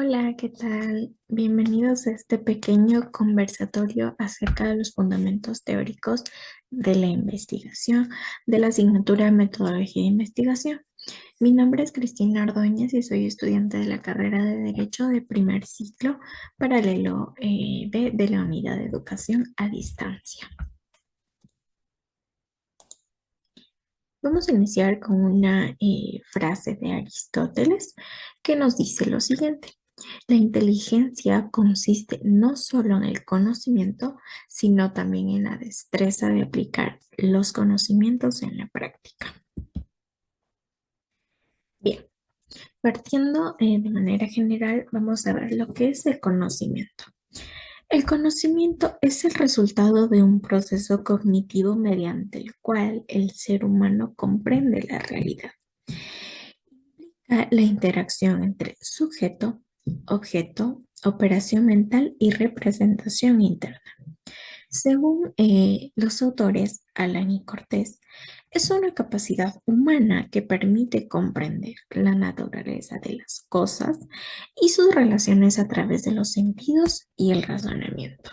Hola, ¿qué tal? Bienvenidos a este pequeño conversatorio acerca de los fundamentos teóricos de la investigación de la asignatura de Metodología de Investigación. Mi nombre es Cristina Ordóñez y soy estudiante de la carrera de Derecho de primer ciclo paralelo B de la Unidad de Educación a Distancia. Vamos a iniciar con una frase de Aristóteles que nos dice lo siguiente. La inteligencia consiste no solo en el conocimiento, sino también en la destreza de aplicar los conocimientos en la práctica. Bien, partiendo de manera general, vamos a ver lo que es el conocimiento. El conocimiento es el resultado de un proceso cognitivo mediante el cual el ser humano comprende la realidad. La interacción entre sujeto, objeto, operación mental y representación interna. Según los autores Alan y Cortés, es una capacidad humana que permite comprender la naturaleza de las cosas y sus relaciones a través de los sentidos y el razonamiento.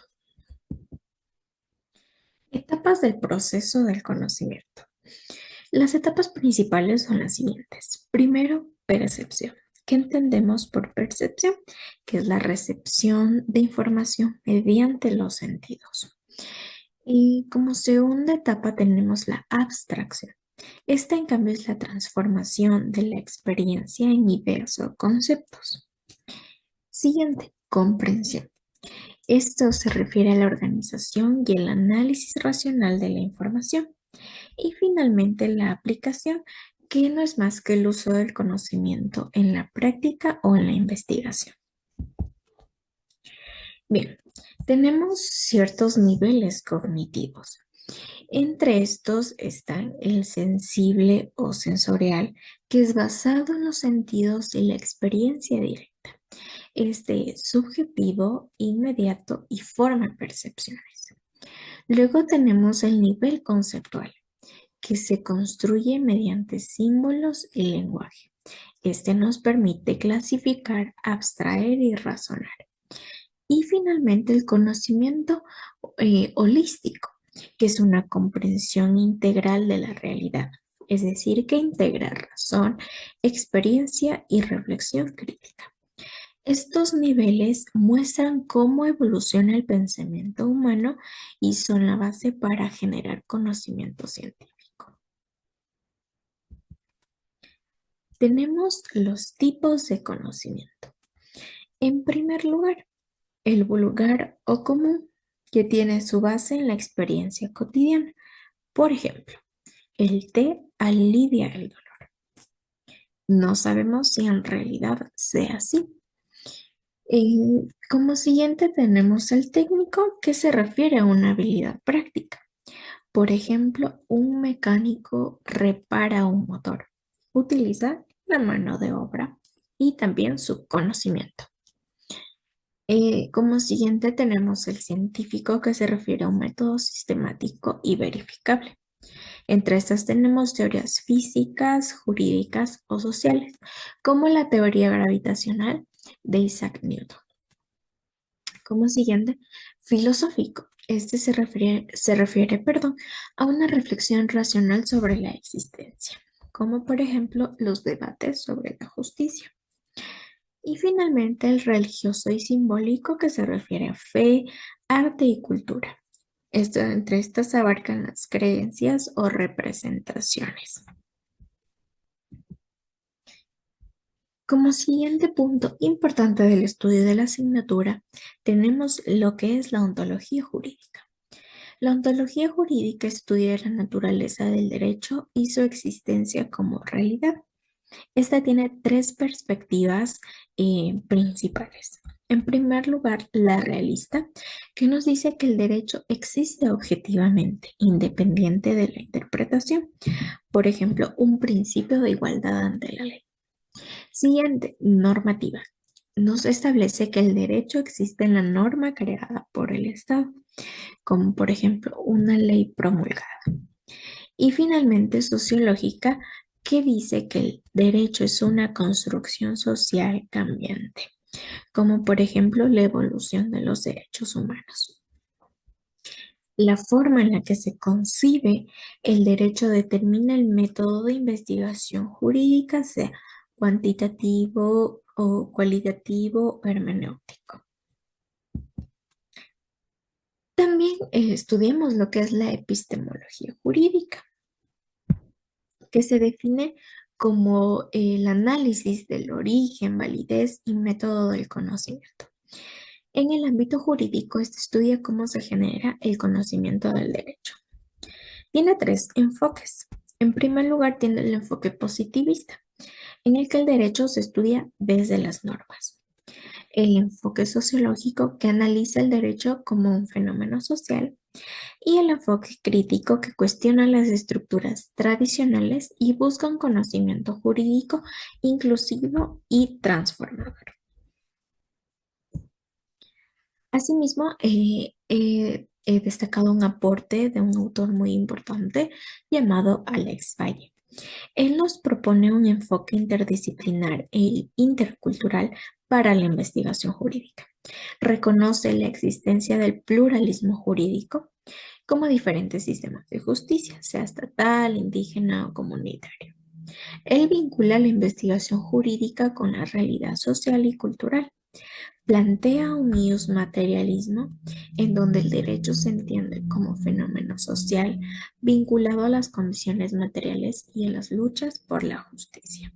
Etapas del proceso del conocimiento. Las etapas principales son las siguientes. Primero, percepción. ¿Qué entendemos por percepción? Que es la recepción de información mediante los sentidos. Y como segunda etapa tenemos la abstracción. Esta, en cambio, es la transformación de la experiencia en ideas o conceptos. Siguiente, comprensión. Esto se refiere a la organización y el análisis racional de la información. Y finalmente, la aplicación, que no es más que el uso del conocimiento en la práctica o en la investigación. Bien, tenemos ciertos niveles cognitivos. Entre estos están el sensible o sensorial, que es basado en los sentidos y la experiencia directa. Este es subjetivo, inmediato y forma percepciones. Luego tenemos el nivel conceptual, que se construye mediante símbolos y lenguaje. Este nos permite clasificar, abstraer y razonar. Y finalmente el conocimiento holístico, que es una comprensión integral de la realidad, es decir, que integra razón, experiencia y reflexión crítica. Estos niveles muestran cómo evoluciona el pensamiento humano y son la base para generar conocimiento científico. Tenemos los tipos de conocimiento. En primer lugar, el vulgar o común, que tiene su base en la experiencia cotidiana. Por ejemplo, el té alivia el dolor. No sabemos si en realidad sea así. Como siguiente tenemos el técnico, que se refiere a una habilidad práctica. Por ejemplo, un mecánico repara un motor. Utiliza la mano de obra y también su conocimiento. Como siguiente tenemos el científico, que se refiere a un método sistemático y verificable. Entre estas tenemos teorías físicas, jurídicas o sociales, como la teoría gravitacional de Isaac Newton. Como siguiente, filosófico. Este se refiere, a una reflexión racional sobre la existencia, como por ejemplo los debates sobre la justicia. Y finalmente el religioso y simbólico, que se refiere a fe, arte y cultura. Entre estas abarcan las creencias o representaciones. Como siguiente punto importante del estudio de la asignatura, tenemos lo que es la ontología jurídica. La ontología jurídica estudia la naturaleza del derecho y su existencia como realidad. Esta tiene tres perspectivas principales. En primer lugar, la realista, que nos dice que el derecho existe objetivamente, independiente de la interpretación. Por ejemplo, un principio de igualdad ante la ley. Siguiente, normativa. Nos establece que el derecho existe en la norma creada por el Estado, como por ejemplo una ley promulgada. Y finalmente, sociológica, que dice que el derecho es una construcción social cambiante. como por ejemplo la evolución de los derechos humanos. La forma en la que se concibe el derecho determina el método de investigación jurídica, sea cuantitativo o cualitativo o hermenéutico. También estudiamos lo que es la epistemología jurídica, que se define como el análisis del origen, validez y método del conocimiento. En el ámbito jurídico, este estudia cómo se genera el conocimiento del derecho. Tiene tres enfoques. En primer lugar, tiene el enfoque positivista, en el que el derecho se estudia desde las normas. El enfoque sociológico, que analiza el derecho como un fenómeno social. Y el enfoque crítico, que cuestiona las estructuras tradicionales y busca un conocimiento jurídico inclusivo y transformador. Asimismo, he destacado un aporte de un autor muy importante llamado Alex Valle. Él nos propone un enfoque interdisciplinar e intercultural para la investigación jurídica. Reconoce la existencia del pluralismo jurídico como diferentes sistemas de justicia, sea estatal, indígena o comunitario. Él vincula la investigación jurídica con la realidad social y cultural. Plantea un materialismo en donde el derecho se entiende como fenómeno social vinculado a las condiciones materiales y a las luchas por la justicia.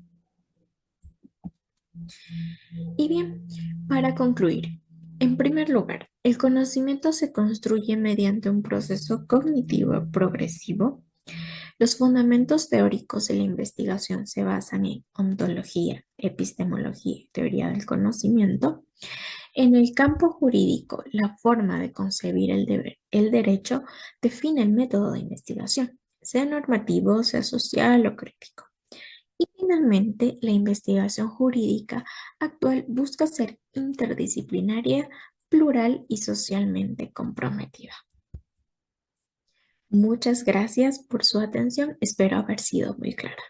Y bien, para concluir, en primer lugar, el conocimiento se construye mediante un proceso cognitivo progresivo. Los fundamentos teóricos de la investigación se basan en ontología, epistemología y teoría del conocimiento. En el campo jurídico, la forma de concebir el derecho define el método de investigación, sea normativo, sea social o crítico. Y finalmente, la investigación jurídica actual busca ser interdisciplinaria, plural y socialmente comprometida. Muchas gracias por su atención. Espero haber sido muy clara.